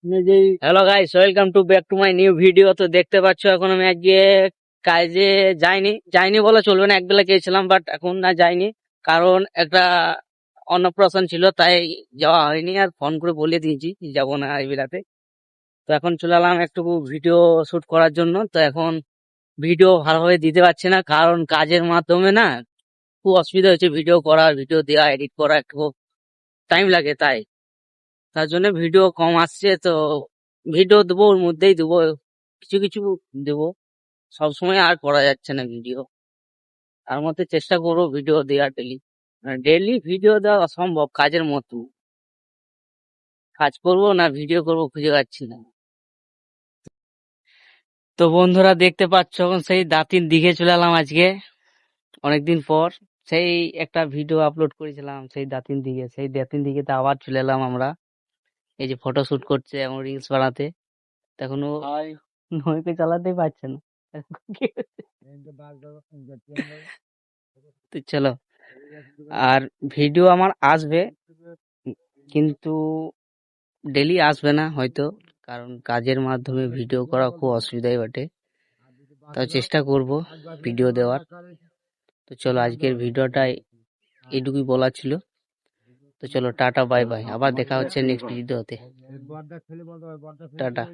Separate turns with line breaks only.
Hello guys, welcome to back to my new video. তো দেখতে পাচ্ছ এখন আমি আজকে কাজে যাইনি বলে চলবে না, একবেলা গিয়েছিলাম বাট এখন না যাইনি, কারণ একটা অন্নপ্রাশন ছিল তাই যাওয়া হয়নি। আর ফোন করে বলে দিয়েছি যাবো না এই বেলাতে। তো এখন চলে এলাম একটু ভিডিও শুট করার জন্য। তো এখন ভিডিও ভালোভাবে দিতে পারছি না, কারণ কাজের মাধ্যমে না খুব অসুবিধা হচ্ছে ভিডিও করা, ভিডিও দেওয়া, এডিট করা একটু টাইম লাগে। তার জন্য ভিডিও কম আসছে। তো ভিডিও দেবো, ওর মধ্যেই দেবো, কিছু কিছু দেবো, সবসময় আর করা যাচ্ছে না ভিডিও। তার মধ্যে চেষ্টা করবো ভিডিও দেওয়ার ডেলি। ডেলি ভিডিও দেওয়া অসম্ভব, কাজের মতো। কাজ করবো না ভিডিও করবো খুঁজে পাচ্ছি না। তো বন্ধুরা দেখতে পাচ্ছ এখন সেই দাঁতির দিঘে চলে এলাম আজকে অনেকদিন পর। সেই একটা ভিডিও আপলোড করেছিলাম সেই দাঁতিন দিঘেতে আবার চলে এলাম আমরা। এই যে ফটো শুট করছে এবং রিলস বানাতে। এখন ও নৌকে চালাতেই পারছে না। তো চলো, আর ভিডিও আমার আসবে, কিন্তু ডেলি আসবে না হয়তো, কারণ কাজের মাধ্যমে ভিডিও করা খুব অসুবিধাই বটে। তাও চেষ্টা করব ভিডিও দেওয়ার। তো চলো, আজকের ভিডিওটা এইটুকুই বলার ছিল। তো চলো, টাটা বাই বাই, আবার দেখা হচ্ছে নেক্সট ভিডিওতে। টাটা।